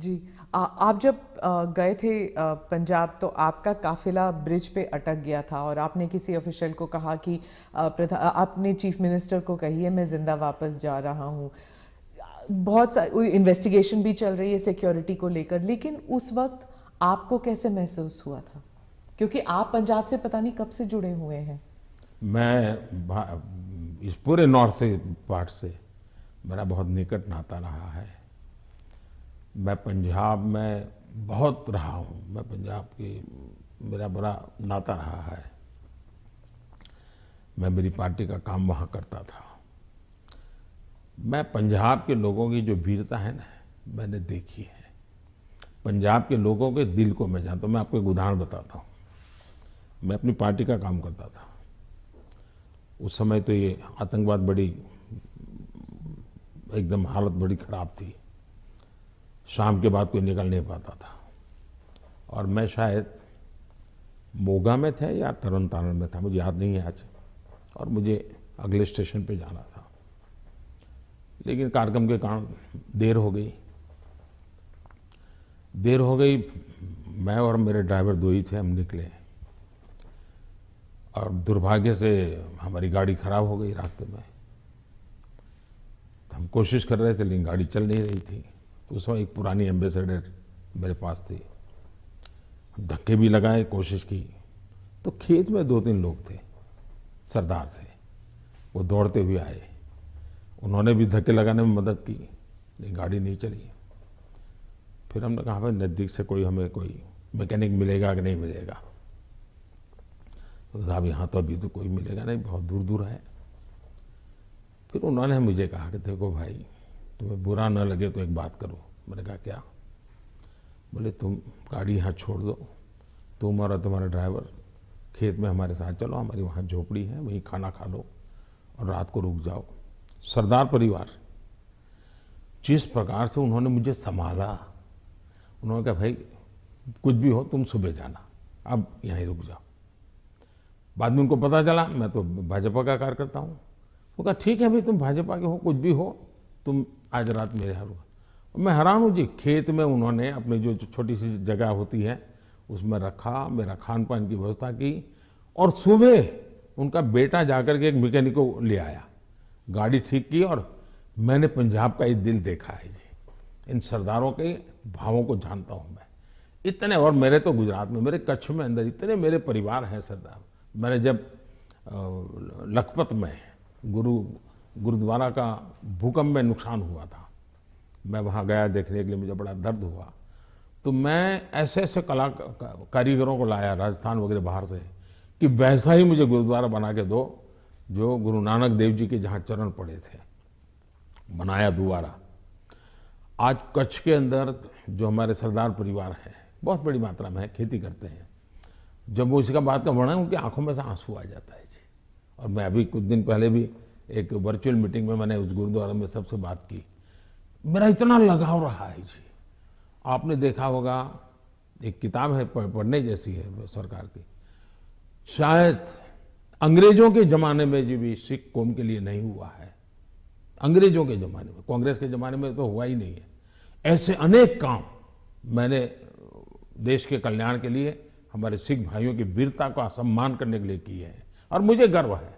जी। आप जब गए थे पंजाब, तो आपका काफिला ब्रिज पे अटक गया था और आपने किसी ऑफिशियल को कहा कि आपने चीफ मिनिस्टर को कही है मैं जिंदा वापस जा रहा हूँ। बहुत सारी इन्वेस्टिगेशन भी चल रही है सिक्योरिटी को लेकर, लेकिन उस वक्त आपको कैसे महसूस हुआ था, क्योंकि आप पंजाब से पता नहीं कब से जुड़े हुए हैं। इस पूरे नॉर्थ से पार्ट से मेरा बहुत निकट नाता रहा है। मैं पंजाब में बहुत रहा हूँ। मैं पंजाब की मेरा बड़ा नाता रहा है। मैं मेरी पार्टी का काम वहाँ करता था। मैं पंजाब के लोगों की जो वीरता है ना, मैंने देखी है। पंजाब के लोगों के दिल को मैं जानता हूँ। मैं आपको एक उदाहरण बताता हूँ। मैं अपनी पार्टी का काम करता था। उस समय तो ये आतंकवाद बड़ी एकदम हालत बड़ी ख़राब थी। शाम के बाद कोई निकल नहीं पाता था। और मैं शायद मोगा में था या तरन तारण में था, मुझे याद नहीं है आज। और मुझे अगले स्टेशन पे जाना था, लेकिन कार्यक्रम के कारण देर हो गई। मैं और मेरे ड्राइवर दो ही थे, हम निकले और दुर्भाग्य से हमारी गाड़ी खराब हो गई रास्ते में। तो हम कोशिश कर रहे थे, लेकिन गाड़ी चल नहीं रही थी। तो उस समय एक पुरानी एम्बेसडर मेरे पास थी। धक्के भी लगाए, कोशिश की। तो खेत में 2-3 लोग थे, सरदार थे। वो दौड़ते हुए आए। उन्होंने भी धक्के लगाने में मदद की, लेकिन गाड़ी नहीं चली। फिर हमने कहा भाई नज़दीक से हमें कोई मैकेनिक मिलेगा कि नहीं मिलेगा। तो साहब यहाँ तो अभी तो कोई मिलेगा नहीं, बहुत दूर दूर है। फिर उन्होंने मुझे कहा कि देखो भाई, तुम्हें बुरा न लगे तो एक बात करो। मैंने कहा क्या? बोले तुम गाड़ी यहाँ छोड़ दो, तुम और तुम्हारा ड्राइवर खेत में हमारे साथ चलो, हमारी वहाँ झोपड़ी है, वहीं खाना खा लो और रात को रुक जाओ। सरदार परिवार, जिस प्रकार से उन्होंने मुझे संभाला। उन्होंने कहा भाई कुछ भी हो तुम सुबह जाना, अब यहीं रुक जाओ। बाद में उनको पता चला मैं तो भाजपा का कार्यकर्ता हूँ। वो कहा ठीक है भाई, तुम भाजपा के हो, कुछ भी हो, तुम आज रात मेरे यहाँ रुको। मैं हैरान हूँ जी। खेत में उन्होंने अपनी जो छोटी सी जगह होती है उसमें रखा, मेरा खान पान की व्यवस्था की। और सुबह उनका बेटा जाकर के एक मैकेनिक को ले आया, गाड़ी ठीक की। और मैंने पंजाब का ये दिल देखा है जी। इन सरदारों के भावों को जानता हूँ मैं इतने। और मेरे तो गुजरात में, मेरे कच्छ में अंदर इतने मेरे परिवार हैं सरदार। मैंने जब लखपत में गुरुद्वारा का भूकंप में नुकसान हुआ था, मैं वहाँ गया देखने के लिए, मुझे बड़ा दर्द हुआ। तो मैं ऐसे ऐसे कारीगरों को लाया राजस्थान वगैरह बाहर से, कि वैसा ही मुझे गुरुद्वारा बना के दो जो गुरु नानक देव जी के जहाँ चरण पड़े थे। बनाया दोबारा। आज कच्छ के अंदर जो हमारे सरदार परिवार हैं, बहुत बड़ी मात्रा में है, खेती करते हैं। जब वो इसका बात का वर्णन, उनकी आंखों में से आंसू आ जाता है जी। और मैं अभी कुछ दिन पहले भी एक वर्चुअल मीटिंग में मैंने उस गुरुद्वारा में सबसे बात की। मेरा इतना लगाव रहा है जी। आपने देखा होगा, एक किताब है पढ़ने जैसी है सरकार की। शायद अंग्रेजों के ज़माने में जी भी सिख कौम के लिए नहीं हुआ है। अंग्रेजों के ज़माने में, कांग्रेस के ज़माने में तो हुआ ही नहीं है। ऐसे अनेक काम मैंने देश के कल्याण के लिए, हमारे सिख भाइयों की वीरता का सम्मान करने के लिए किए हैं। और मुझे गर्व है।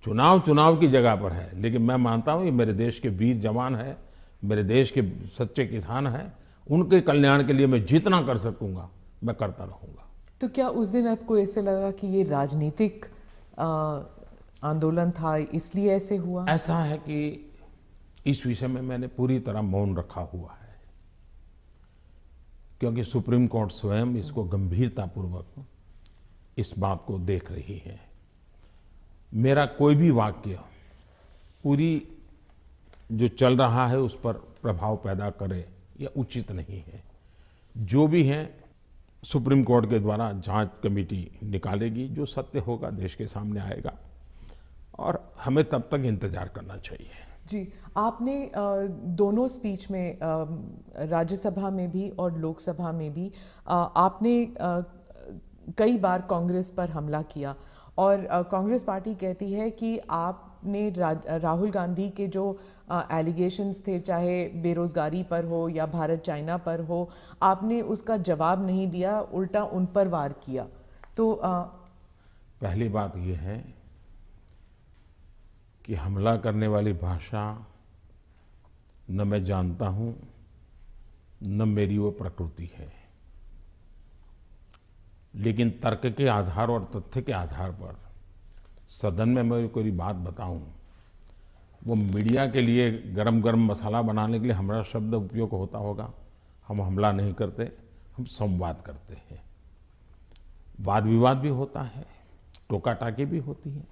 चुनाव की जगह पर है, लेकिन मैं मानता हूँ ये मेरे देश के वीर जवान हैं, मेरे देश के सच्चे किसान हैं। उनके कल्याण के लिए मैं जितना कर सकूँगा मैं करता रहूँगा। तो क्या उस दिन आपको ऐसे लगा कि ये राजनीतिक आंदोलन था, इसलिए ऐसे हुआ? ऐसा है कि इस विषय में मैंने पूरी तरह मौन रखा हुआ है, क्योंकि सुप्रीम कोर्ट स्वयं इसको गंभीरतापूर्वक इस बात को देख रही है। मेरा कोई भी वाक्य पूरी जो चल रहा है उस पर प्रभाव पैदा करे यह उचित नहीं है। जो भी है सुप्रीम कोर्ट के द्वारा जांच कमेटी निकालेगी, जो सत्य होगा देश के सामने आएगा, और हमें तब तक इंतजार करना चाहिए। जी, आपने दोनों स्पीच में, राज्यसभा में भी और लोकसभा में भी, आपने कई बार कांग्रेस पर हमला किया। और कांग्रेस पार्टी कहती है कि आप आपने राहुल गांधी के जो एलिगेशंस थे, चाहे बेरोजगारी पर हो या भारत चाइना पर हो, आपने उसका जवाब नहीं दिया, उल्टा उन पर वार किया। तो पहली बात यह है कि हमला करने वाली भाषा न मैं जानता हूं, न मेरी वो प्रकृति है। लेकिन तर्क के आधार और तथ्य के आधार पर सदन में मैं कोई बात बताऊं, वो मीडिया के लिए गरम गरम मसाला बनाने के लिए हमारा शब्द उपयोग होता होगा। हम हमला नहीं करते, हम संवाद करते हैं। वाद विवाद भी होता है, टोका टाकी भी होती है,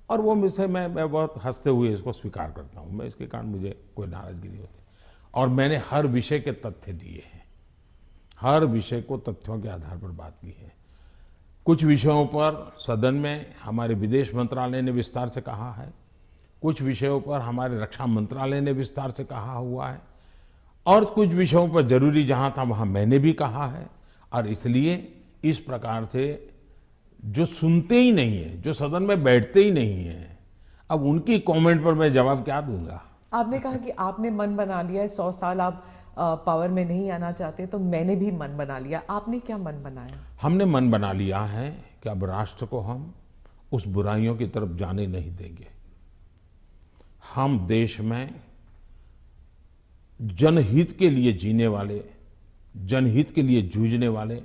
और वो मुझसे मैं बहुत हंसते हुए इसको स्वीकार करता हूँ। मैं इसके कारण मुझे कोई नाराजगी नहीं होती। और मैंने हर विषय के तथ्य दिए हैं, हर विषय को तथ्यों के आधार पर बात की है। कुछ विषयों पर सदन में हमारे विदेश मंत्रालय ने विस्तार से कहा है, कुछ विषयों पर हमारे रक्षा मंत्रालय ने विस्तार से कहा हुआ है, और कुछ विषयों पर जरूरी जहां था वहां मैंने भी कहा है। और इसलिए इस प्रकार से जो सुनते ही नहीं है, जो सदन में बैठते ही नहीं है, अब उनकी कमेंट पर मैं जवाब क्या दूंगा। आपने कहा कि आपने मन बना लिया है, 100 साल आप पावर में नहीं आना चाहते, तो मैंने भी मन बना लिया। आपने क्या मन बनाया? हमने मन बना लिया है कि अब राष्ट्र को हम उस बुराइयों की तरफ जाने नहीं देंगे। हम देश में जनहित के लिए जीने वाले, जनहित के लिए जूझने वाले,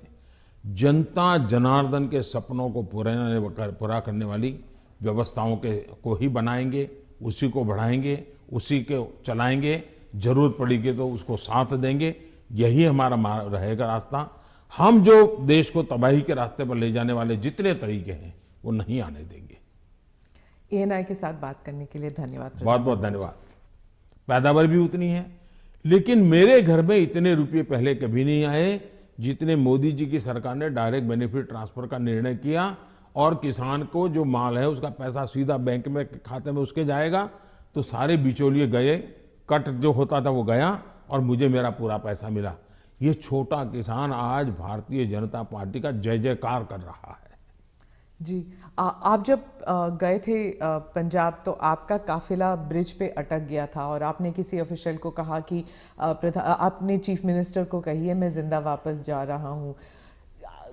जनता जनार्दन के सपनों को पूरा करने वाली व्यवस्थाओं को ही बनाएंगे, उसी को बढ़ाएंगे, उसी को चलाएंगे। जरूरत पड़ेगी तो उसको साथ देंगे। यही हमारा रहेगा रास्ता। हम जो देश को तबाही के रास्ते पर ले जाने वाले जितने तरीके हैं वो नहीं आने देंगे। ANI के साथ बात करने के लिए धन्यवाद। बहुत बहुत धन्यवाद। पैदावार भी उतनी है, लेकिन मेरे घर में इतने रुपये पहले कभी नहीं आए जितने मोदी जी की सरकार ने डायरेक्ट बेनिफिट ट्रांसफर का निर्णय किया। और किसान को जो माल है उसका पैसा सीधा बैंक में खाते में उसके जाएगा, तो सारे बिचौलिए गए, कट जो होता था वो गया, और मुझे मेरा पूरा पैसा मिला। ये छोटा किसान आज भारतीय जनता पार्टी का जय जयकार कर रहा है। जी, आप जब गए थे पंजाब, तो आपका काफिला ब्रिज पे अटक गया था और आपने किसी ऑफिशियल को कहा कि आपने चीफ मिनिस्टर को कहिए मैं जिंदा वापस जा रहा हूँ।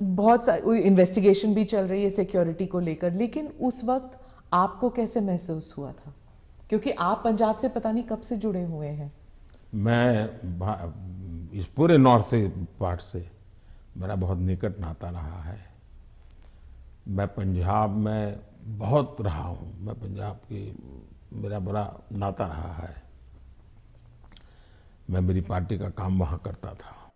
बहुत सारी इन्वेस्टिगेशन भी चल रही है सिक्योरिटी को लेकर, लेकिन उस वक्त आपको कैसे महसूस हुआ था? क्योंकि आप पंजाब से पता नहीं कब से जुड़े हुए हैं। मैं इस पूरे नॉर्थ से पार्ट से मेरा बहुत निकट नाता रहा है। मैं पंजाब में बहुत रहा हूँ। मैं पंजाब की मेरा बड़ा नाता रहा है। मैं मेरी पार्टी का काम वहाँ करता था।